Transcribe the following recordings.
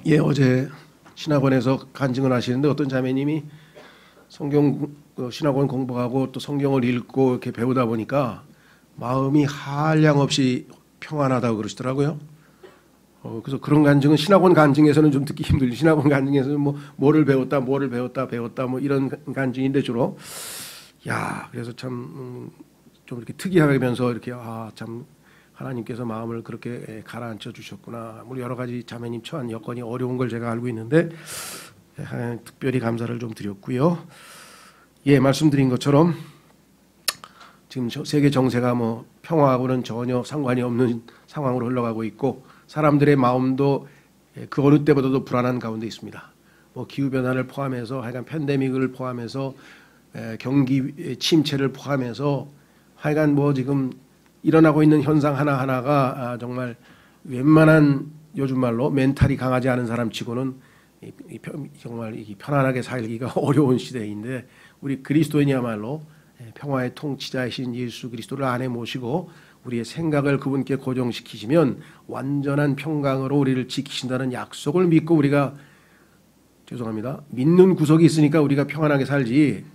예, 어제 신학원에서 간증을 하시는데 어떤 자매님이 성경 신학원 공부하고 또 성경을 읽고 이렇게 배우다 보니까 마음이 한량없이 평안하다고 그러시더라고요. 그래서 그런 간증은 신학원 간증에서는 좀 듣기 힘들죠. 신학원 간증에서는 뭐를 배웠다 뭐 이런 간증인데 주로 그래서 참 좀 이렇게 특이하면서 이렇게 참 하나님께서 마음을 그렇게 가라앉혀 주셨구나. 우리 여러 가지 자매님 처한 여건이 어려운 걸 제가 알고 있는데 특별히 감사를 좀 드렸고요. 예, 말씀드린 것처럼 지금 세계 정세가 평화하고는 전혀 상관이 없는 상황으로 흘러가고 있고 사람들의 마음도 그 어느 때보다도 불안한 가운데 있습니다. 기후 변화를 포함해서 하여간 팬데믹을 포함해서 경기 침체를 포함해서 하여간 지금 일어나고 있는 현상 하나하나가 정말 웬만한 요즘 말로 멘탈이 강하지 않은 사람치고는 정말 편안하게 살기가 어려운 시대인데 우리 그리스도인이야말로 평화의 통치자이신 예수 그리스도를 안에 모시고 우리의 생각을 그분께 고정시키시면 완전한 평강으로 우리를 지키신다는 약속을 믿고 우리가 믿는 구석이 있으니까 우리가 평안하게 살지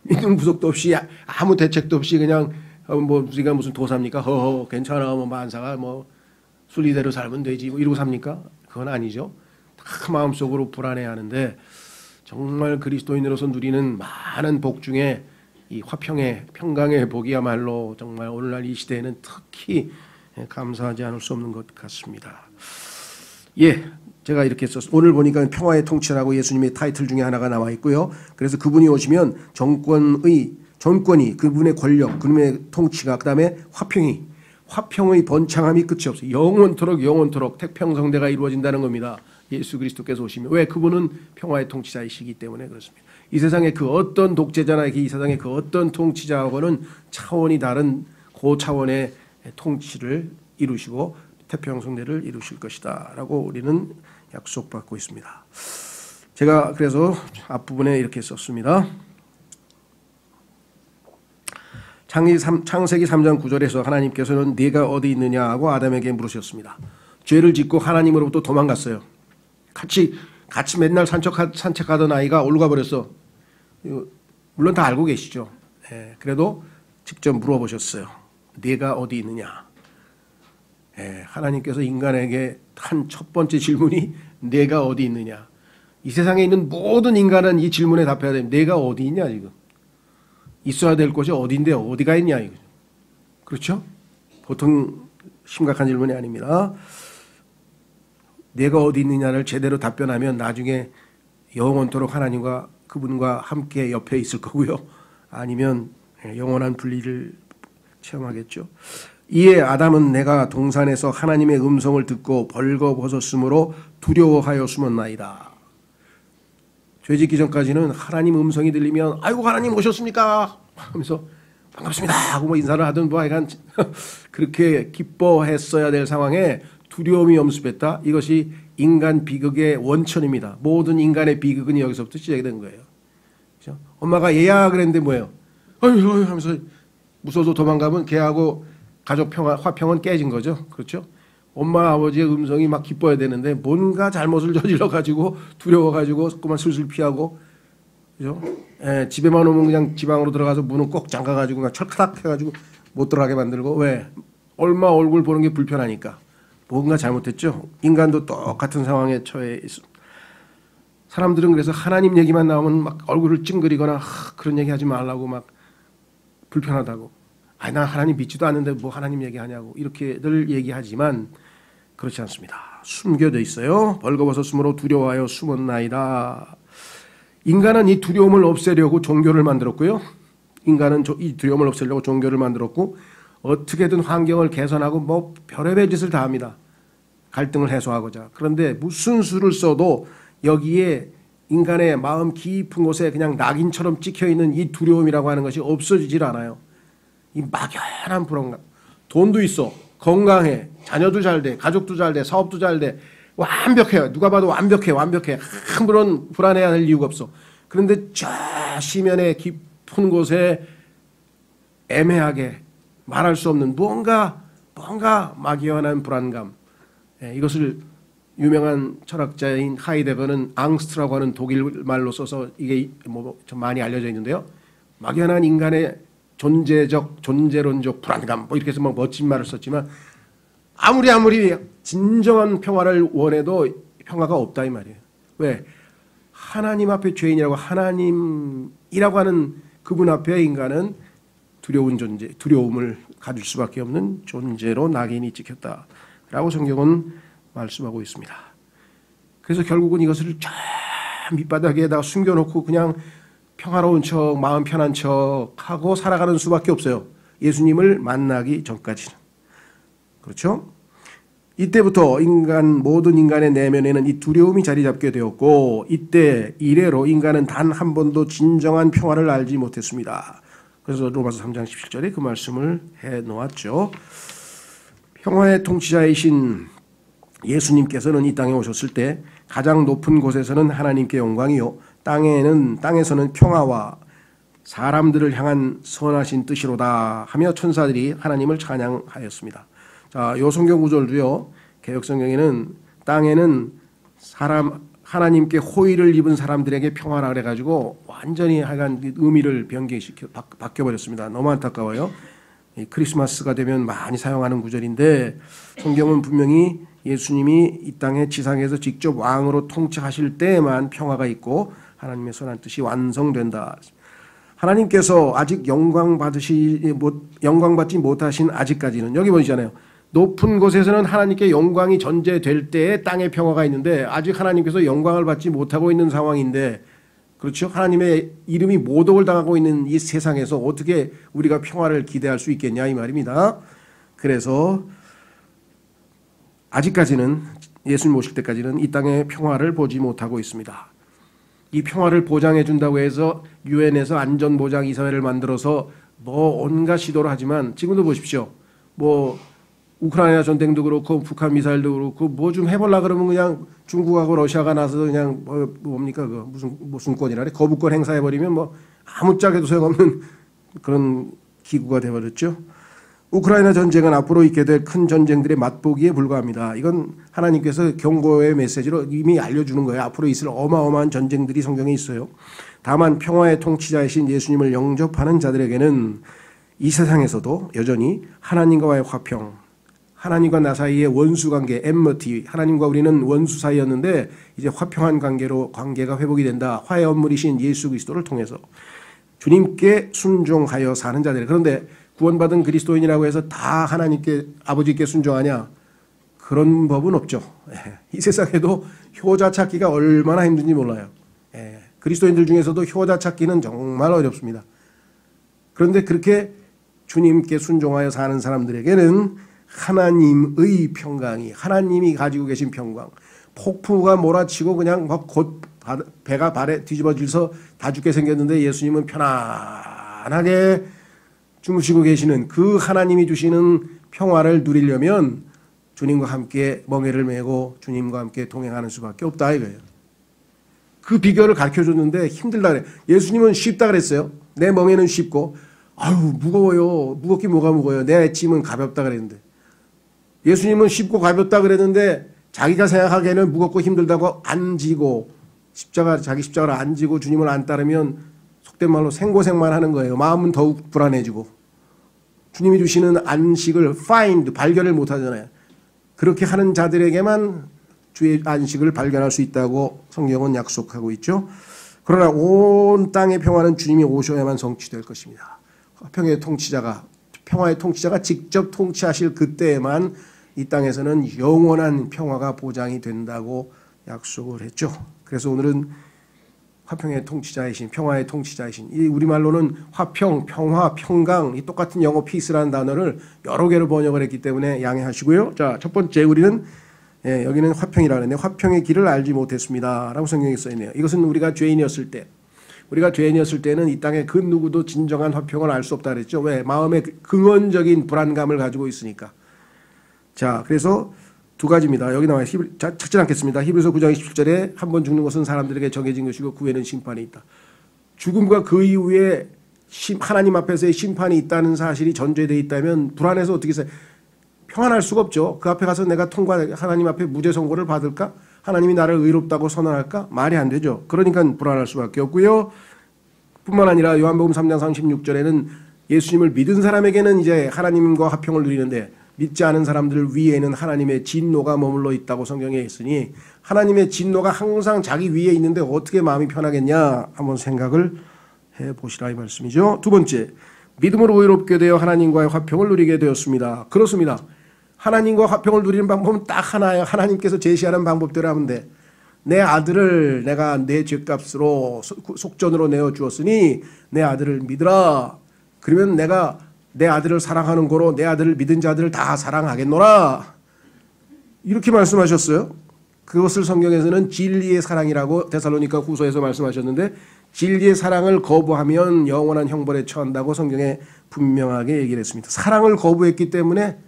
믿는 구석도 없이 아무 대책도 없이 그냥 우리가 무슨 도사입니까? 괜찮아 만사가 순리대로 살면 되지 이러고 삽니까? 그건 아니죠. 다 마음속으로 불안해하는데 정말 그리스도인으로서 누리는 많은 복 중에 이 화평의 평강의 복이야말로 정말 오늘날 이 시대에는 특히 감사하지 않을 수 없는 것 같습니다. 예, 제가 이렇게 썼어요. 오늘 보니까 평화의 통치라고 예수님의 타이틀 중에 하나가 나와 있고요. 그래서 그분이 오시면 정권이 그분의 권력, 그분의 통치가 그다음에 화평의 번창함이 끝이 없어요. 영원토록 태평성대가 이루어진다는 겁니다. 예수 그리스도께서 오시면. 왜? 그분은 평화의 통치자이시기 때문에 그렇습니다. 이 세상의 그 어떤 독재자나 이 세상의 그 어떤 통치자하고는 차원이 다른 고차원의 통치를 이루시고 태평성대를 이루실 것이다 라고 우리는 약속받고 있습니다. 제가 그래서 앞부분에 이렇게 썼습니다. 창세기 3장 9절에서 하나님께서는 네가 어디 있느냐 하고 아담에게 물으셨습니다. 죄를 짓고 하나님으로부터 도망갔어요. 같이 맨날 산책하던 아이가 올가 버렸어. 물론 다 알고 계시죠. 그래도 직접 물어보셨어요. 네가 어디 있느냐. 하나님께서 인간에게 한 첫 번째 질문이 네가 어디 있느냐. 이 세상에 있는 모든 인간은 이 질문에 답해야 됩니다. 네가 어디 있냐 지금. 있어야 될 곳이 어디인데 어디가 있냐 이거죠. 그렇죠? 보통 심각한 질문이 아닙니다. 내가 어디 있느냐를 제대로 답변하면 나중에 영원토록 하나님과 그분과 함께 옆에 있을 거고요. 아니면 영원한 분리를 체험하겠죠. 이에 아담은 내가 동산에서 하나님의 음성을 듣고 벌거벗었으므로 두려워하여 숨었나이다. 죄짓기 전까지는 하나님 음성이 들리면 아이고 하나님 오셨습니까? 하면서 반갑습니다 하고 인사를 하든 하여간 그렇게 기뻐했어야 될 상황에 두려움이 엄습했다. 이것이 인간 비극의 원천입니다. 모든 인간의 비극은 여기서부터 시작이 된 거예요. 그렇죠? 엄마가 얘야 그랬는데 뭐예요? 어휴 하면서 무서워서 도망가면 걔하고 가족 화평은 깨진 거죠. 그렇죠? 엄마 아버지의 음성이 막 기뻐야 되는데 뭔가 잘못을 저질러 가지고 두려워 가지고 그만 슬슬 피하고 그죠? 집에만 오면 그냥 지방으로 들어가서 문은 꼭 잠가 가지고 그냥 철카닥 해가지고 못 들어가게 만들고 왜? 얼마 얼굴 보는 게 불편하니까 뭔가 잘못했죠. 인간도 똑같은 상황에 처해 있습니다. 사람들은 그래서 하나님 얘기만 나오면 막 얼굴을 찡그리거나 그런 얘기 하지 말라고 막 불편하다고. 난 하나님 믿지도 않는데 뭐 하나님 얘기하냐고 이렇게들 얘기하지만 그렇지 않습니다. 숨겨져 있어요. 벌거벗었으므로 두려워하여 숨었나이다. 인간은 이 두려움을 없애려고 종교를 만들었고요. 인간은 이 두려움을 없애려고 종교를 만들었고 어떻게든 환경을 개선하고 별의별 짓을 다 합니다. 갈등을 해소하고자. 그런데 무슨 수를 써도 여기에 인간의 마음 깊은 곳에 그냥 낙인처럼 찍혀있는 이 두려움이라고 하는 것이 없어지질 않아요. 이 막연한 불안감. 돈도 있어. 건강해. 자녀도 잘 돼. 가족도 잘 돼. 사업도 잘 돼. 완벽해요. 누가 봐도 완벽해. 아무런 불안해야 할 이유가 없어. 그런데 저 시면의 깊은 곳에 애매하게 말할 수 없는 뭔가 막연한 불안감. 이것을 유명한 철학자인 하이데거는 앙스트라고 하는 독일 말로 써서 이게 뭐 좀 많이 알려져 있는데요. 막연한 인간의 존재론적 불안감 뭐 이렇게 해서 막 멋진 말을 썼지만 아무리 진정한 평화를 원해도 평화가 없다 이 말이에요. 왜? 하나님 앞에 죄인이라고 하나님이라고 하는 그분 앞에 인간은 두려운 존재, 두려움을 가질 수밖에 없는 존재로 낙인이 찍혔다라고 성경은 말씀하고 있습니다. 그래서 결국은 이것을 저 밑바닥에다가 숨겨놓고 그냥 평화로운 척, 마음 편한 척 하고 살아가는 수밖에 없어요. 예수님을 만나기 전까지는. 그렇죠? 이때부터 모든 인간의 내면에는 이 두려움이 자리 잡게 되었고 이때 이래로 인간은 단 한 번도 진정한 평화를 알지 못했습니다. 그래서 로마서 3장 17절에 그 말씀을 해놓았죠. 평화의 통치자이신 예수님께서는 이 땅에 오셨을 때 가장 높은 곳에서는 하나님께 영광이요 땅에서는 평화와 사람들을 향한 선하신 뜻이로다 하며 천사들이 하나님을 찬양하였습니다. 자, 요 성경 구절도요. 개역 성경에는 땅에는 하나님께 호의를 입은 사람들에게 평화라 그래 가지고 완전히 하여간 의미를 변경시켜 바뀌어 버렸습니다. 너무 안타까워요. 크리스마스가 되면 많이 사용하는 구절인데 성경은 분명히 예수님이 이 땅의 지상에서 직접 왕으로 통치하실 때에만 평화가 있고 하나님의 선한 뜻이 완성된다. 하나님께서 아직 영광받지 못하신 아직까지는 여기 보이잖아요. 높은 곳에서는 하나님께 영광이 전제될 때에 땅에 평화가 있는데 아직 하나님께서 영광을 받지 못하고 있는 상황인데 그렇죠? 하나님의 이름이 모독을 당하고 있는 이 세상에서 어떻게 우리가 평화를 기대할 수 있겠냐 이 말입니다. 그래서 아직까지는 예수님 오실 때까지는 이 땅에 평화를 보지 못하고 있습니다. 이 평화를 보장해 준다고 해서 유엔에서 안전보장 이사회를 만들어서 뭐 온갖 시도를 하지만 지금도 보십시오. 뭐 우크라이나 전쟁도 그렇고 북한 미사일도 그렇고 뭐 좀 해보려 그러면 그냥 중국하고 러시아가 나서 그냥 뭡니까 그 무슨 권이라 그래 거부권 행사해 버리면 뭐 아무짝에도 소용없는 그런 기구가 돼버렸죠. 우크라이나 전쟁은 앞으로 있게 될 큰 전쟁들의 맛보기에 불과합니다. 이건 하나님께서 경고의 메시지로 이미 알려주는 거예요. 앞으로 있을 어마어마한 전쟁들이 성경에 있어요. 다만 평화의 통치자이신 예수님을 영접하는 자들에게는 이 세상에서도 여전히 하나님과의 화평, 하나님과 나 사이의 원수관계, enmity, 하나님과 우리는 원수 사이였는데 이제 화평한 관계가 회복이 된다. 화해 언물이신 예수 그리스도를 통해서 주님께 순종하여 사는 자들. 그런데 구원받은 그리스도인이라고 해서 다 하나님께 아버지께 순종하냐? 그런 법은 없죠. 이 세상에도 효자 찾기가 얼마나 힘든지 몰라요. 그리스도인들 중에서도 효자 찾기는 정말 어렵습니다. 그런데 그렇게 주님께 순종하여 사는 사람들에게는 하나님의 평강이 하나님이 가지고 계신 평강 폭풍우가 몰아치고 그냥 막 곧 배가 발에 뒤집어져서 다 죽게 생겼는데 예수님은 편안하게 주무시고 계시는 그 하나님이 주시는 평화를 누리려면 주님과 함께 멍에를 메고 주님과 함께 동행하는 수밖에 없다 이거예요. 그 비결을 가르쳐줬는데 힘들다 그래. 예수님은 쉽다 그랬어요. 내 멍에는 쉽고 아유 무거워요. 무겁긴 뭐가 무거워요. 내 짐은 가볍다 그랬는데 예수님은 쉽고 가볍다 그랬는데 자기가 생각하기에는 무겁고 힘들다고 안 지고 자기 십자가를 안 지고 주님을 안 따르면 속된 말로 생고생만 하는 거예요. 마음은 더욱 불안해지고 주님이 주시는 안식을 발견을 못 하잖아요. 그렇게 하는 자들에게만 주의 안식을 발견할 수 있다고 성경은 약속하고 있죠. 그러나 온 땅의 평화는 주님이 오셔야만 성취될 것입니다. 평화의 통치자가 직접 통치하실 그때에만 이 땅에서는 영원한 평화가 보장이 된다고 약속을 했죠. 그래서 오늘은 화평의 통치자이신 평화의 통치자이신 이 우리말로는 화평, 평화, 평강 이 똑같은 영어 피스라는 단어를 여러 개로 번역을 했기 때문에 양해하시고요. 자, 첫 번째 우리는 여기는 화평이라고 했는데 화평의 길을 알지 못했습니다 라고 성경에 써있네요. 이것은 우리가 죄인이었을 때는 이 땅에 그 누구도 진정한 화평을 알 수 없다 그랬죠. 왜? 마음의 근원적인 불안감을 가지고 있으니까. 자, 그래서 두 가지입니다. 여기 나와요. 찾지 않겠습니다. 히브리서 9장 27절에 한 번 죽는 것은 사람들에게 정해진 것이고 그 후에는 심판이 있다. 죽음과 그 이후에 하나님 앞에서의 심판이 있다는 사실이 전제되어 있다면 불안해서 어떻게 해서 평안할 수가 없죠. 그 앞에 가서 내가 하나님 앞에 무죄 선고를 받을까? 하나님이 나를 의롭다고 선언할까? 말이 안 되죠. 그러니까 불안할 수밖에 없고요. 뿐만 아니라 요한복음 3장 36절에는 예수님을 믿은 사람에게는 이제 하나님과 화평을 누리는데 믿지 않은 사람들 위에는 하나님의 진노가 머물러 있다고 성경에 있으니 하나님의 진노가 항상 자기 위에 있는데 어떻게 마음이 편하겠냐 한번 생각을 해보시라 이 말씀이죠. 두 번째, 믿음으로 의롭게 되어 하나님과의 화평을 누리게 되었습니다. 그렇습니다. 하나님과 화평을 누리는 방법은 딱 하나예요. 하나님께서 제시하는 방법대로 하면 돼. 내 아들을 내가 내 죄값으로 속전으로 내어주었으니 내 아들을 믿으라. 그러면 내가 내 아들을 사랑하는 거로 내 아들을 믿은 자들을 다 사랑하겠노라. 이렇게 말씀하셨어요. 그것을 성경에서는 진리의 사랑이라고 데살로니가 후서에서 말씀하셨는데 진리의 사랑을 거부하면 영원한 형벌에 처한다고 성경에 분명하게 얘기를 했습니다. 사랑을 거부했기 때문에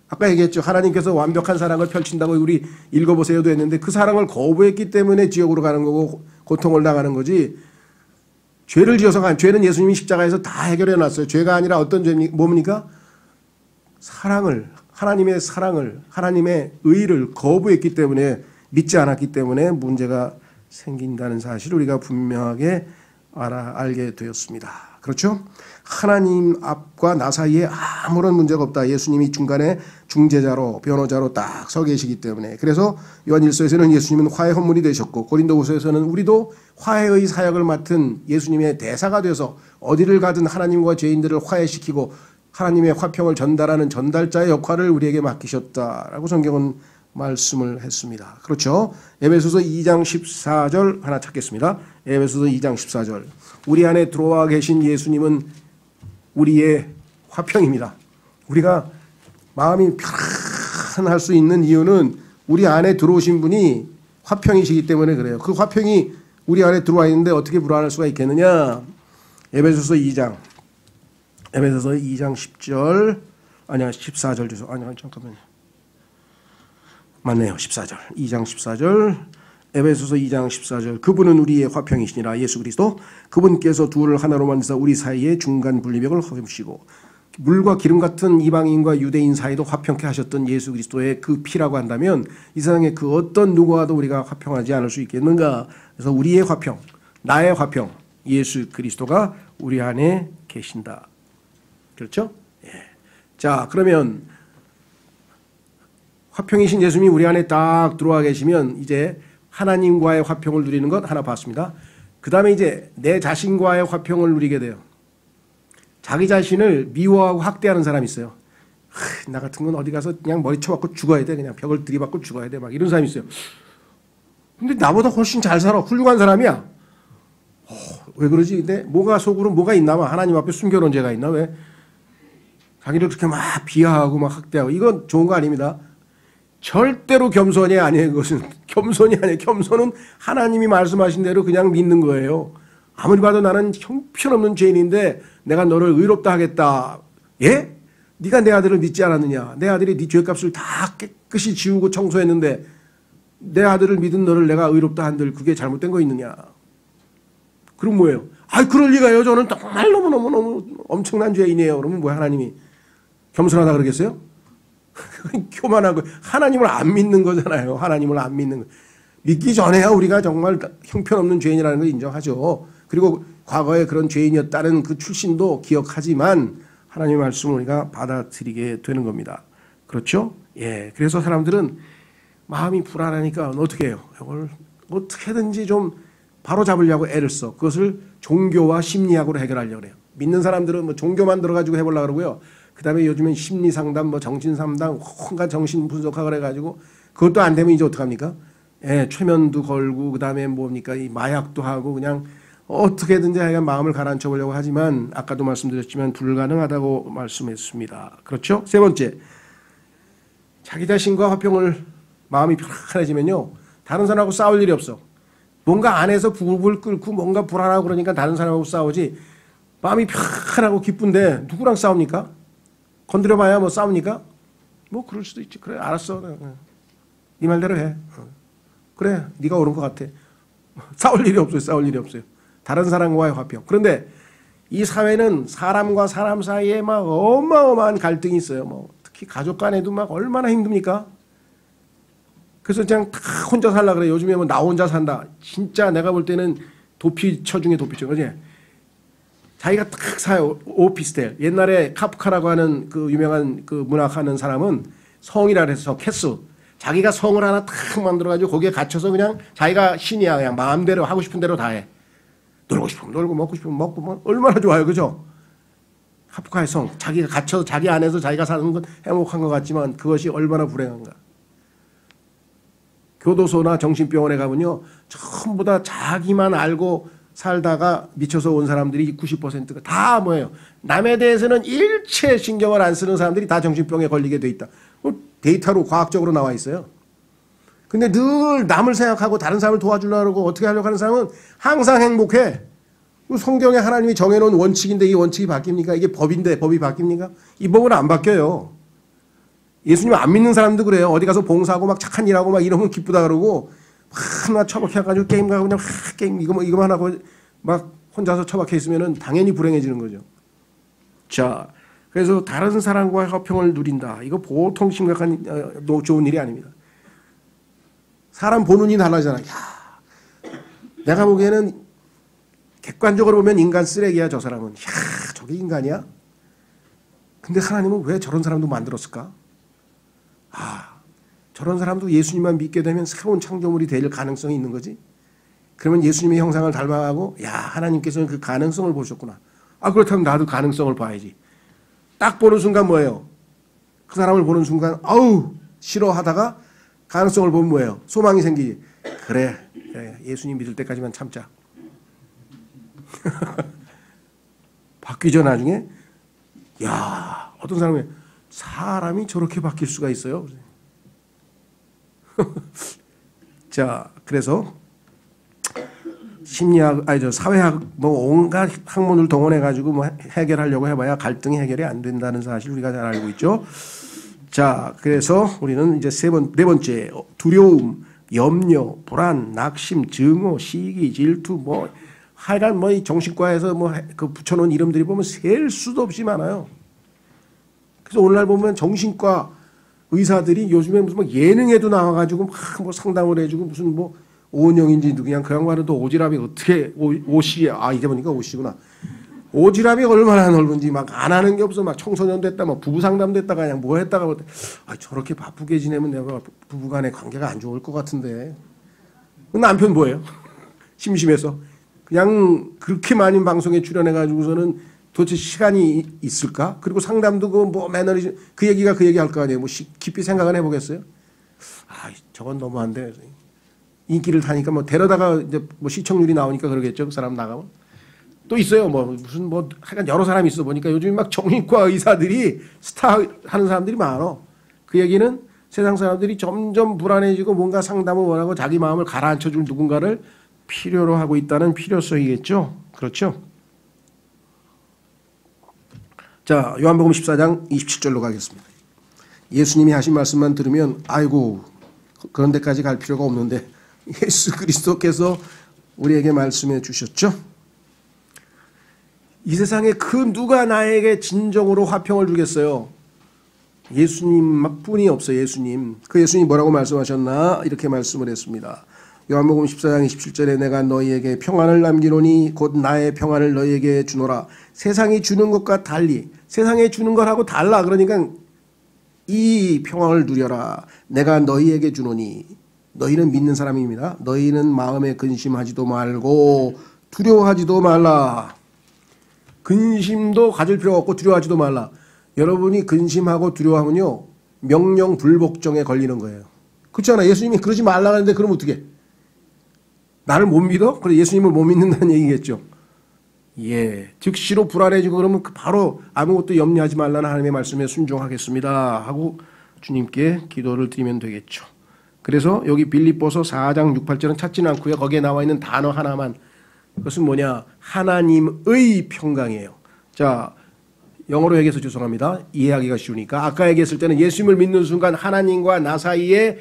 아까 얘기했죠. 하나님께서 완벽한 사랑을 펼친다고 우리 읽어보세요도 했는데 그 사랑을 거부했기 때문에 지옥으로 가는 거고 고통을 당하는 거지. 죄를 지어서 죄는 예수님이 십자가에서 다 해결해 놨어요. 죄가 아니라 어떤 죄입니까? 뭡니까? 하나님의 사랑을 하나님의 의를 거부했기 때문에 믿지 않았기 때문에 문제가 생긴다는 사실을 우리가 분명하게 알게 되었습니다. 그렇죠? 하나님 앞과 나 사이에 아무런 문제가 없다. 예수님이 중간에 중재자로 변호자로 딱 서 계시기 때문에. 그래서 요한 1서에서는 예수님은 화해 헌물이 되셨고 고린도후서에서는 우리도 화해의 사역을 맡은 예수님의 대사가 되어서 어디를 가든 하나님과 죄인들을 화해시키고 하나님의 화평을 전달하는 전달자의 역할을 우리에게 맡기셨다라고 성경은 말씀을 했습니다. 그렇죠? 에베소서 2장 14절 하나 찾겠습니다. 에베소서 2장 14절. 우리 안에 들어와 계신 예수님은 우리의 화평입니다. 우리가 마음이 편안할 수 있는 이유는 우리 안에 들어오신 분이 화평이시기 때문에 그래요. 그 화평이 우리 안에 들어와 있는데 어떻게 불안할 수가 있겠느냐? 에베소서 2장 10절 아니야 14절 주소 아니야 잠깐만요. 맞네요. 14절. 2장 14절. 에베소서 2장 14절. 그분은 우리의 화평이시니라. 예수 그리스도. 그분께서 둘을 하나로 만드사 우리 사이에 중간 분리벽을 허무시고 물과 기름 같은 이방인과 유대인 사이도 화평케 하셨던 예수 그리스도의 그 피라고 한다면 이 세상에 그 어떤 누구와도 우리가 화평하지 않을 수 있겠는가. 그래서 우리의 화평, 나의 화평, 예수 그리스도가 우리 안에 계신다. 그렇죠? 예. 자, 그러면 화평이신 예수님이 우리 안에 딱 들어와 계시면 이제 하나님과의 화평을 누리는 것 하나 봤습니다. 그 다음에 이제 내 자신과의 화평을 누리게 돼요. 자기 자신을 미워하고 학대하는 사람이 있어요. 나 같은 건 어디 가서 그냥 머리 쳐박고 죽어야 돼. 그냥 벽을 들이받고 죽어야 돼. 막 이런 사람이 있어요. 근데 나보다 훨씬 잘 살아. 훌륭한 사람이야. 왜 그러지? 근데 뭐가 속으로 뭐가 있나 봐. 하나님 앞에 숨겨놓은 죄가 있나? 왜? 자기를 그렇게 막 비하하고 막 학대하고. 이건 좋은 거 아닙니다. 절대로 겸손이 아니에요. 그것은 겸손이 아니에요. 겸손은 하나님이 말씀하신 대로 그냥 믿는 거예요. 아무리 봐도 나는 형편없는 죄인인데 내가 너를 의롭다 하겠다. 예? 네가 내 아들을 믿지 않았느냐? 내 아들이 네 죄값을 다 깨끗이 지우고 청소했는데 내 아들을 믿은 너를 내가 의롭다 한들 그게 잘못된 거 있느냐? 그럼 뭐예요? 아, 그럴 리가요. 저는 정말 너무 엄청난 죄인이에요. 그러면 뭐야? 하나님이 겸손하다 그러겠어요? 교만한 거. 하나님을 안 믿는 거잖아요. 하나님을 안 믿는 거. 믿기 전에야 우리가 정말 형편없는 죄인이라는 걸 인정하죠. 그리고 과거에 그런 죄인이었다는 그 출신도 기억하지만 하나님의 말씀을 우리가 받아들이게 되는 겁니다. 그렇죠? 예. 그래서 사람들은 마음이 불안하니까 어떻게 해요? 이걸 어떻게든지 좀 바로 잡으려고 애를 써. 그것을 종교와 심리학으로 해결하려고 그래요. 믿는 사람들은 뭐 종교만 들어가지고 해보려고 그러고요. 그 다음에 요즘엔 심리상담, 뭐 정신상담, 온갖 정신 분석학을 해가지고 그것도 안 되면 이제 어떡합니까? 예, 최면도 걸고 그 다음에 뭡니까? 이 마약도 하고 그냥 어떻게든지 하여간 마음을 가라앉혀 보려고 하지만 아까도 말씀드렸지만 불가능하다고 말씀했습니다. 그렇죠? 세 번째, 자기 자신과 화평을 마음이 편안해지면요. 다른 사람하고 싸울 일이 없어. 뭔가 안에서 부글부글 끓고 뭔가 불안하고 그러니까 다른 사람하고 싸우지. 마음이 편하고 기쁜데 누구랑 싸웁니까? 건드려봐야 뭐 싸웁니까? 뭐 그럴 수도 있지. 그래 알았어. 네 말대로 해. 그래 네가 옳은 것 같아. 싸울 일이 없어요. 싸울 일이 없어요. 다른 사람과의 화평. 그런데 이 사회는 사람과 사람 사이에 막 어마어마한 갈등이 있어요. 뭐 특히 가족 간에도 막 얼마나 힘듭니까? 그래서 그냥 다 혼자 살라 그래. 요즘에 뭐 나 혼자 산다. 진짜 내가 볼 때는 도피처 중에 도피처. 그지? 자기가 딱 사요. 오피스텔. 옛날에 카프카라고 하는 그 유명한 그 문학하는 사람은 성이라 해서 캐스. 자기가 성을 하나 탁 만들어가지고 거기에 갇혀서 그냥 자기가 신이야. 그냥 마음대로 하고 싶은 대로 다 해. 놀고 싶으면 놀고 먹고 싶으면 먹고 뭐 얼마나 좋아요. 그죠? 카프카의 성. 자기가 갇혀서 자기 안에서 자기가 사는 건 행복한 것 같지만 그것이 얼마나 불행한가. 교도소나 정신병원에 가면요. 전부 다 자기만 알고 살다가 미쳐서 온 사람들이 90%가 다 뭐예요. 남에 대해서는 일체 신경을 안 쓰는 사람들이 다 정신병에 걸리게 돼 있다. 데이터로 과학적으로 나와 있어요. 근데 늘 남을 생각하고 다른 사람을 도와주려고 어떻게 하려고 하는 사람은 항상 행복해. 성경에 하나님이 정해놓은 원칙인데 이 원칙이 바뀝니까? 이게 법인데 법이 바뀝니까? 이 법은 안 바뀌어요. 예수님 안 믿는 사람도 그래요. 어디 가서 봉사하고 막 착한 일하고 막 이러면 기쁘다 그러고 막 처박혀가지고 게임 가고 그냥 게임 이거만 하고 막 혼자서 처박혀 있으면은 당연히 불행해지는 거죠. 자, 그래서 다른 사람과 화평을 누린다. 이거 보통 심각한 좋은 일이 아닙니다. 사람 보는 눈이 달라지잖아. 야, 내가 보기에는 객관적으로 보면 인간 쓰레기야 저 사람은. 야, 저게 인간이야? 근데 하나님은 왜 저런 사람도 만들었을까? 아, 저런 사람도 예수님만 믿게 되면 새로운 창조물이 될 가능성이 있는 거지. 그러면 예수님의 형상을 닮아가고 야, 하나님께서는 그 가능성을 보셨구나. 아, 그렇다면 나도 가능성을 봐야지. 딱 보는 순간 뭐예요? 그 사람을 보는 순간 아우 싫어하다가 가능성을 보면 뭐예요? 소망이 생기지. 그래 예수님 믿을 때까지만 참자. 바뀌죠 나중에. 야, 어떤 사람이 저렇게 바뀔 수가 있어요. 자, 그래서 심리학, 사회학, 뭐 온갖 학문을 동원해가지고 뭐 해결하려고 해봐야 갈등이 해결이 안 된다는 사실 우리가 잘 알고 있죠. 자, 그래서 우리는 이제 네 번째, 두려움, 염려, 불안, 낙심, 증오, 시기, 질투, 뭐 하여간 뭐 이 정신과에서 뭐 그 붙여놓은 이름들이 보면 셀 수도 없이 많아요. 그래서 오늘날 보면 정신과 의사들이 요즘에 무슨 뭐 예능에도 나와가지고 막 뭐 상담을 해주고 무슨 뭐 오은영인지 그냥 그 양반은 또 오지랖이 어떻게 옷이 이제 보니까 옷이구나. 오지랖이 얼마나 넓은지 막 안 하는 게 없어. 막 청소년 됐다, 막 부부 상담 됐다가 그냥 뭐 했다가 저렇게 바쁘게 지내면 내가 부부간의 관계가 안 좋을 것 같은데. 남편 뭐예요? 심심해서 그냥 그렇게 많은 방송에 출연해가지고서는 도대체 시간이 있을까? 그리고 상담도 그 뭐 매너리즘 그 얘기가 그 얘기 할 거 아니에요. 뭐 깊이 생각은 해보겠어요? 저건 너무한데. 인기를 타니까 뭐 데려다가 이제 뭐 시청률이 나오니까 그러겠죠. 그 사람 나가면. 또 있어요. 뭐 무슨 뭐 하여간 여러 사람이 있어 보니까 요즘 막 정신과 의사들이 스타 하는 사람들이 많어. 그 얘기는 세상 사람들이 점점 불안해지고 뭔가 상담을 원하고 자기 마음을 가라앉혀줄 누군가를 필요로 하고 있다는 필요성이겠죠. 그렇죠. 자, 요한복음 14장 27절로 가겠습니다. 예수님이 하신 말씀만 들으면 아이고 그런 데까지 갈 필요가 없는데 예수 그리스도께서 우리에게 말씀해 주셨죠. 이 세상에 그 누가 나에게 진정으로 화평을 주겠어요. 예수님뿐이 없어요. 예수님. 그 예수님 뭐라고 말씀하셨나? 이렇게 말씀을 했습니다. 요한복음 14장 27절에 내가 너희에게 평안을 남기노니 곧 나의 평안을 너희에게 주노라. 세상이 주는 것과 달리 세상에 주는 것하고 달라. 그러니까 이 평안을 누려라. 내가 너희에게 주노니 너희는 믿는 사람입니다. 너희는 마음에 근심하지도 말고 두려워하지도 말라. 근심도 가질 필요가 없고 두려워하지도 말라. 여러분이 근심하고 두려워하면요 명령 불복종에 걸리는 거예요. 그렇지 않아? 예수님이 그러지 말라 하는데 그럼 어떻게? 나를 못 믿어? 그래 예수님을 못 믿는다는 얘기겠죠. 예, 즉시로 불안해지고 그러면 바로 아무것도 염려하지 말라는 하나님의 말씀에 순종하겠습니다 하고 주님께 기도를 드리면 되겠죠. 그래서 여기 빌립보서 4장 6, 8절은 찾지는 않고요. 거기에 나와 있는 단어 하나만. 그것은 뭐냐? 하나님의 평강이에요. 자, 영어로 얘기해서 죄송합니다. 이해하기가 쉬우니까. 아까 얘기했을 때는 예수님을 믿는 순간 하나님과 나 사이에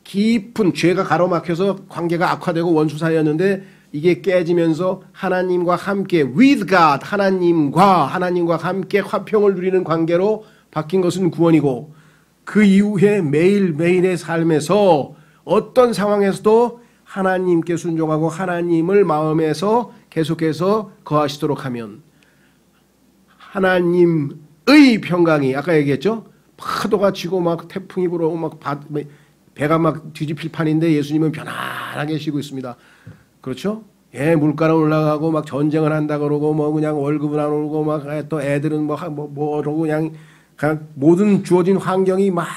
깊은 죄가 가로막혀서 관계가 악화되고 원수 사이였는데 이게 깨지면서 하나님과 함께 with God 하나님과 함께 화평을 누리는 관계로 바뀐 것은 구원이고 그 이후에 매일매일의 삶에서 어떤 상황에서도 하나님께 순종하고 하나님을 마음에서 계속해서 거하시도록 하면 하나님의 평강이 아까 얘기했죠. 파도가 치고 막 태풍이 불어오고 막 배가 막 뒤집힐 판인데 예수님은 편안하게 쉬고 있습니다. 그렇죠? 예, 물가는 올라가고 막 전쟁을 한다 그러고 뭐 그냥 월급은 안 오르고 막 또 애들은 뭐라고 그냥 모든 주어진 환경이 막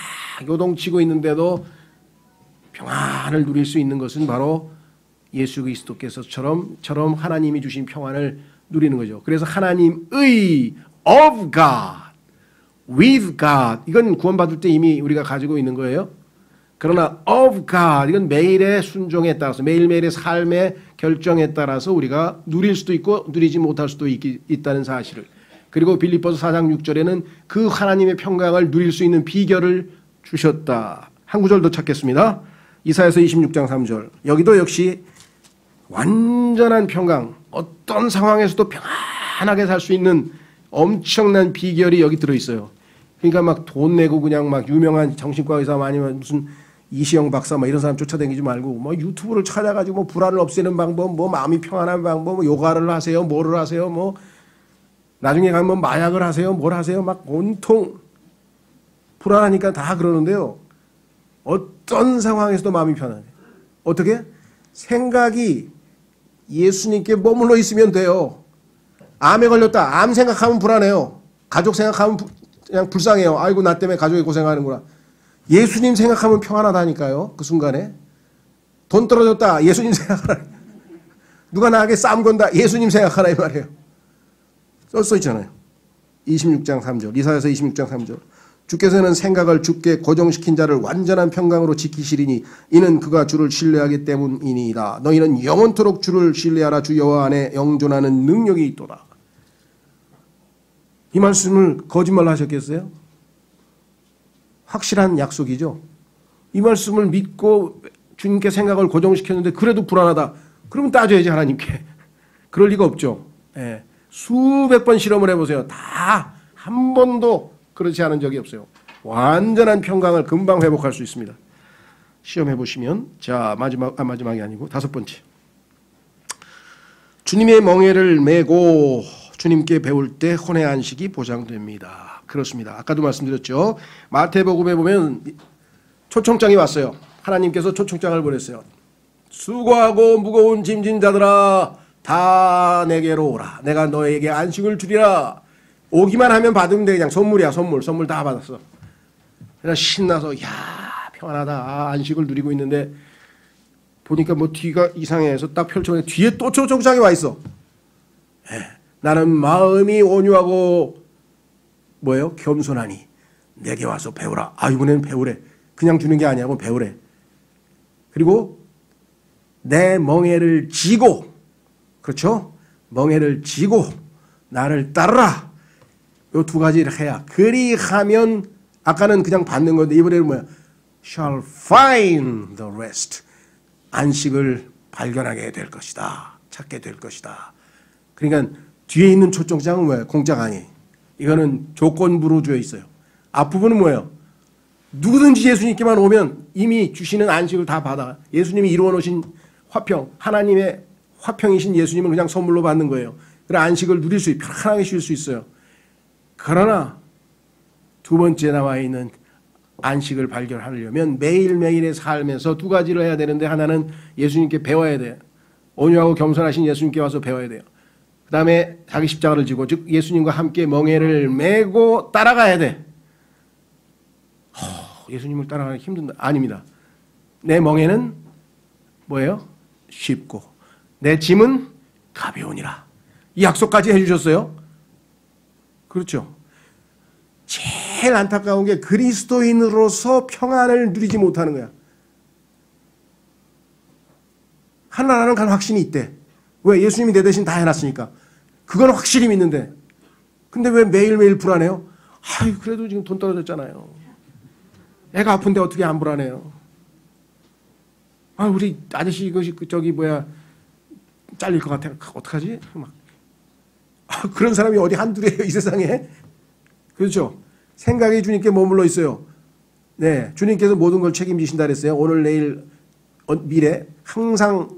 요동치고 있는데도 평안을 누릴 수 있는 것은 바로 예수 그리스도께서처럼 하나님이 주신 평안을 누리는 거죠. 그래서 하나님의 of God, with God 이건 구원받을 때 이미 우리가 가지고 있는 거예요. 그러나 of God 이건 매일의 순종에 따라서 매일매일의 삶의 결정에 따라서 우리가 누릴 수도 있고 누리지 못할 수도 있다는 사실을 그리고 빌립보서 4장 6절에는 그 하나님의 평강을 누릴 수 있는 비결을 주셨다. 한 구절 더 찾겠습니다. 이사야서 26장 3절 여기도 역시 완전한 평강 어떤 상황에서도 평안하게 살 수 있는 엄청난 비결이 여기 들어있어요. 그러니까 막 돈 내고 그냥 막 유명한 정신과 의사 아니면 무슨 이시영 박사 뭐 이런 사람 쫓아다니지 말고 뭐 유튜브를 찾아가지고 뭐 불안을 없애는 방법 뭐 마음이 평안한 방법 뭐 요가를 하세요 뭐를 하세요 뭐 나중에 가면 뭐 마약을 하세요 뭘 하세요 막 온통 불안하니까 다 그러는데요. 어떤 상황에서도 마음이 편안해. 어떻게? 생각이 예수님께 머물러 있으면 돼요. 암에 걸렸다. 암 생각하면 불안해요. 가족 생각하면 그냥 불쌍해요. 아이고 나 때문에 가족이 고생하는구나. 예수님 생각하면 평안하다니까요. 그 순간에. 돈 떨어졌다. 예수님 생각하라. 누가 나에게 싸움 건다. 예수님 생각하라 이 말이에요. 써 있잖아요. 26장 3절. 이사야서 26장 3절. 주께서는 생각을 주께 고정시킨 자를 완전한 평강으로 지키시리니 이는 그가 주를 신뢰하기 때문이니이다. 너희는 영원토록 주를 신뢰하라. 주 여호와 안에 영존하는 능력이 있도다. 이 말씀을 거짓말로 하셨겠어요? 확실한 약속이죠. 이 말씀을 믿고 주님께 생각을 고정시켰는데 그래도 불안하다. 그러면 따져야지 하나님께. 그럴 리가 없죠. 예. 수백 번 실험을 해보세요. 다 한 번도 그렇지 않은 적이 없어요. 완전한 평강을 금방 회복할 수 있습니다. 시험해 보시면 자 마지막이 아니고 다섯 번째. 주님의 멍에를 메고 주님께 배울 때 혼의 안식이 보장됩니다. 그렇습니다. 아까도 말씀드렸죠. 마태복음에 보면 초청장이 왔어요. 하나님께서 초청장을 보냈어요. 수고하고 무거운 짐진 자들아 다 내게로 오라. 내가 너에게 안식을 주리라. 오기만 하면 받으면 돼. 그냥 선물이야. 선물 다 받았어. 그래서 신나서 야 평안하다. 안식을 누리고 있는데 보니까 뭐 뒤가 이상해서 딱 펼쳐보니 뒤에 또 초청장이 와 있어. 나는 마음이 온유하고 뭐예요? 겸손하니 내게 와서 배우라. 이번에는 배우래. 그냥 주는 게 아니고 배우래. 그리고 내 멍에를 지고 그렇죠? 멍에를 지고 나를 따르라. 요 두 가지를 해야 그리하면 아까는 그냥 받는 건데 이번에는 뭐야? shall find the rest. 안식을 발견하게 될 것이다. 찾게 될 것이다. 그러니까 뒤에 있는 초청장은 뭐예요? 공짜가 아니에요. 이거는 조건부로 주어 있어요. 앞부분은 뭐예요? 누구든지 예수님께만 오면 이미 주시는 안식을 다 받아. 예수님이 이루어 놓으신 화평, 하나님의 화평이신 예수님을 그냥 선물로 받는 거예요. 그래 안식을 누릴 수 있고 편안하게 쉴 수 있어요. 그러나 두 번째 나와 있는 안식을 발견하려면 매일매일의 삶에서 두 가지를 해야 되는데 하나는 예수님께 배워야 돼요. 온유하고 겸손하신 예수님께 와서 배워야 돼요. 그 다음에 자기 십자가를 지고 즉 예수님과 함께 멍에를 메고 따라가야 돼. 예수님을 따라가기 힘든다. 아닙니다. 내 멍에는 뭐예요? 쉽고 내 짐은 가벼우니라. 이 약속까지 해주셨어요. 그렇죠. 제일 안타까운 게 그리스도인으로서 평안을 누리지 못하는 거야. 하나라는 간 확신이 있대. 왜? 예수님이 내 대신 다 해놨으니까. 그건 확실히 믿는데. 근데 왜 매일매일 불안해요? 그래도 지금 돈 떨어졌잖아요. 애가 아픈데 어떻게 안 불안해요? 우리 아저씨 이것이 잘릴 것 같아. 어떡하지? 막. 그런 사람이 어디 한둘이에요 이 세상에. 그렇죠. 생각이 주님께 머물러 있어요. 네, 주님께서 모든 걸 책임지신다 그랬어요. 오늘 내일 미래 항상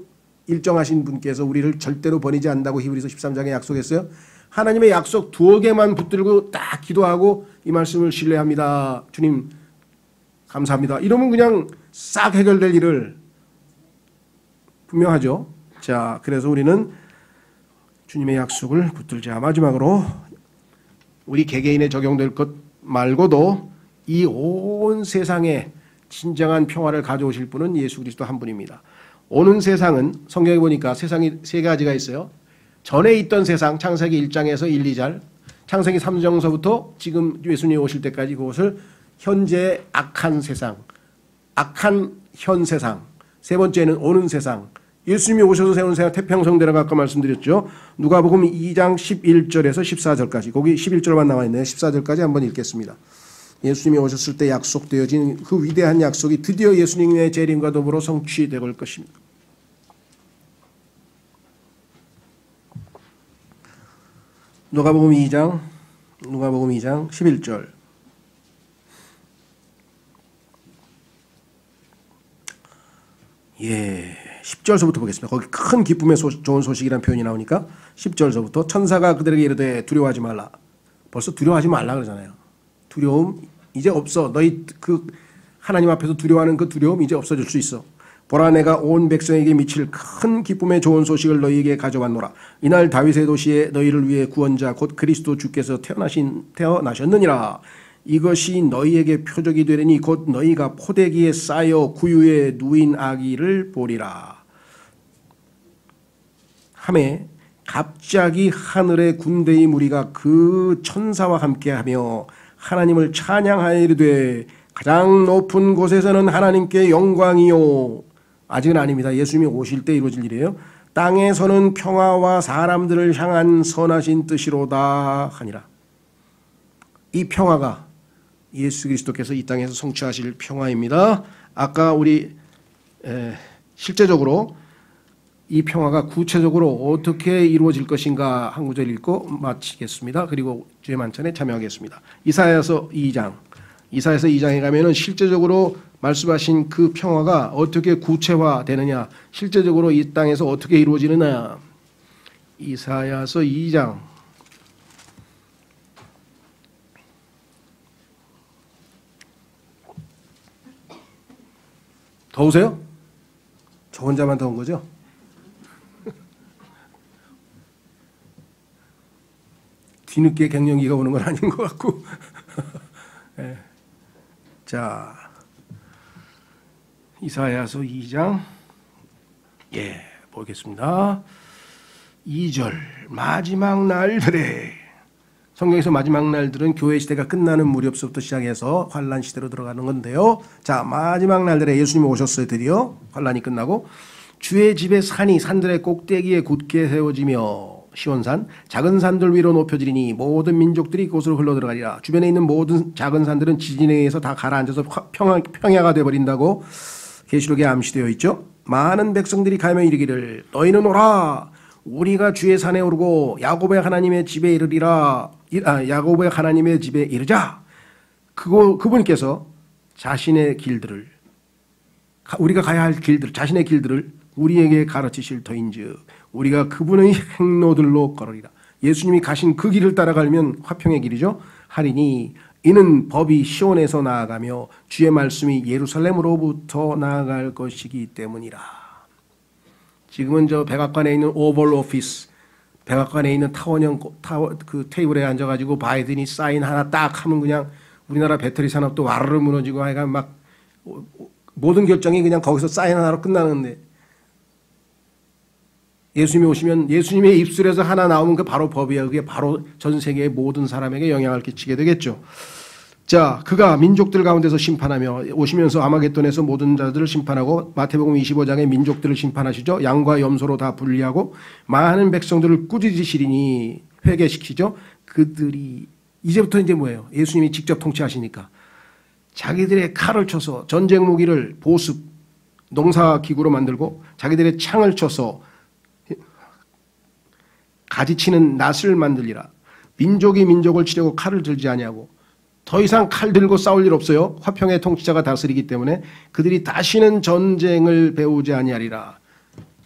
일정하신 분께서 우리를 절대로 버리지 않는다고 히브리서 13장에 약속했어요. 하나님의 약속 두어 개만 붙들고 딱 기도하고 이 말씀을 신뢰합니다. 주님 감사합니다. 이러면 그냥 싹 해결될 일을 분명하죠. 자, 그래서 우리는 주님의 약속을 붙들자. 마지막으로 우리 개개인에 적용될 것 말고도 이 온 세상에 진정한 평화를 가져오실 분은 예수 그리스도 한 분입니다. 오는 세상은 성경에 보니까 세상이 세 가지가 있어요. 전에 있던 세상, 창세기 1장에서 1, 2절, 창세기 3장서부터 지금 예수님이 오실 때까지 그것을 현재 악한 세상, 악한 현 세상, 세 번째는 오는 세상, 예수님이 오셔서 세운 세상 태평성대라고 아까 말씀드렸죠. 누가복음 2장 11절에서 14절까지, 거기 11절만 나와 있네요. 14절까지 한번 읽겠습니다. 예수님이 오셨을 때 약속되어진 그 위대한 약속이 드디어 예수님의 재림과 더불어 성취될 것입니다. 누가복음 2장 11절. 예, 10절서부터 보겠습니다. 거기 큰 기쁨의 좋은 소식이라는 표현이 나오니까 10절서부터 천사가 그들에게 이르되 두려워하지 말라. 벌써 두려워하지 말라 그러잖아요. 두려움 이제 없어. 너희 그 하나님 앞에서 두려워하는 그 두려움 이제 없어질 수 있어. 보라 내가 온 백성에게 미칠 큰 기쁨의 좋은 소식을 너희에게 가져왔노라. 이날 다윗의 도시에 너희를 위해 구원자 곧 그리스도 주께서 태어나셨느니라. 이것이 너희에게 표적이 되리니 곧 너희가 포대기에 쌓여 구유에 누인 아기를 보리라. 하매 갑자기 하늘의 군대의 무리가 그 천사와 함께하며 하나님을 찬양하여 이르되 가장 높은 곳에서는 하나님께 영광이요. 아직은 아닙니다. 예수님이 오실 때 이루어질 일이에요. 땅에서는 평화와 사람들을 향한 선하신 뜻이로다 하니라. 이 평화가 예수 그리스도께서 이 땅에서 성취하실 평화입니다. 아까 우리 실제적으로 이 평화가 구체적으로 어떻게 이루어질 것인가 한 구절 읽고 마치겠습니다. 그리고 주의 만찬에 참여하겠습니다. 이사야서 2장에 가면은 실제적으로 말씀하신 그 평화가 어떻게 구체화되느냐, 실제적으로 이 땅에서 어떻게 이루어지느냐. 이사야서 2장. 더우세요? 저 혼자만 더운 거죠? 뒤늦게 갱년기가 오는 건 아닌 것 같고. 네. 자, 이사야서 2장 보겠습니다. 2절 마지막 날들에, 성경에서 마지막 날들은 교회 시대가 끝나는 무렵서부터 시작해서 환란 시대로 들어가는 건데요. 자, 마지막 날들에 예수님이 오셨어요. 드디어 환란이 끝나고 주의 집의 산이 산들의 꼭대기에 굳게 세워지며 시온산 작은 산들 위로 높여지리니 모든 민족들이 그곳으로 흘러들어가리라. 주변에 있는 모든 작은 산들은 지진에 의해서 다 가라앉아서 평야가 되어버린다고 계시록에 암시되어 있죠. 많은 백성들이 가며 이르기를 너희는 오라. 우리가 주의 산에 오르고 야곱의 하나님의 집에 이르리라. 야곱의 하나님의 집에 이르자. 그분께서 자신의 길들을, 우리가 가야 할 길들, 자신의 길들을 우리에게 가르치실 터인즉 우리가 그분의 행로들로 걸으리라. 예수님이 가신 그 길을 따라가면 화평의 길이죠. 하리니 이는 법이 시온에서 나아가며 주의 말씀이 예루살렘으로부터 나아갈 것이기 때문이라. 지금은 저 백악관에 있는 오벌 오피스, 백악관에 있는 타원형 그 테이블에 앉아가지고 바이든이 사인 하나 딱 하면 그냥 우리나라 배터리 산업도 와르르 무너지고 하여간 막 모든 결정이 그냥 거기서 사인 하나로 끝나는데, 예수님이 오시면 예수님의 입술에서 하나 나오면 그 바로 법이에요. 그게 바로 전 세계의 모든 사람에게 영향을 끼치게 되겠죠. 자, 그가 민족들 가운데서 심판하며 오시면서 아마겟돈에서 모든 자들을 심판하고 마태복음 25장에 민족들을 심판하시죠. 양과 염소로 다 분리하고 많은 백성들을 꾸짖으시리니 회개시키죠. 그들이 이제부터 이제 뭐예요? 예수님이 직접 통치하시니까 자기들의 칼을 쳐서 전쟁 무기를 보습, 농사기구로 만들고 자기들의 창을 쳐서 가지치는 낫을 만들리라. 민족이 민족을 치려고 칼을 들지 아니하고 더 이상 칼 들고 싸울 일 없어요. 화평의 통치자가 다스리기 때문에 그들이 다시는 전쟁을 배우지 아니하리라.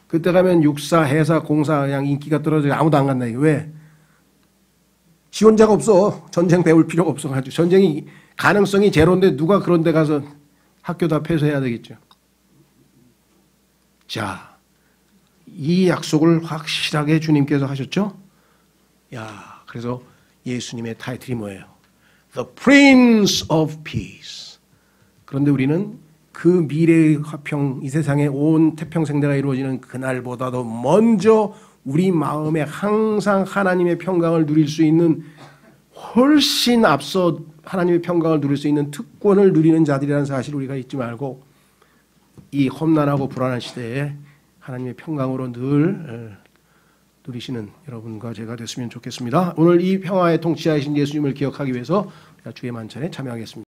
그때 가면 육사, 해사, 공사 그냥 인기가 떨어져 아무도 안 간다. 이게 왜? 지원자가 없어. 전쟁 배울 필요가 없어가지고. 전쟁이 가능성이 제로인데 누가 그런 데 가서 학교 다 폐쇄해야 되겠죠. 자, 이 약속을 확실하게 주님께서 하셨죠? 야, 그래서 예수님의 타이틀이 뭐예요? The Prince of Peace. 그런데 우리는 그 미래의 화평, 이 세상의 온 태평생대가 이루어지는 그날보다도 먼저 우리 마음에 항상 하나님의 평강을 누릴 수 있는 훨씬 앞서 하나님의 평강을 누릴 수 있는 특권을 누리는 자들이라는 사실을 우리가 잊지 말고 이 험난하고 불안한 시대에 하나님의 평강으로 늘 누리시는 여러분과 제가 됐으면 좋겠습니다. 오늘 이 평화의 통치하신 예수님을 기억하기 위해서 주의 만찬에 참여하겠습니다.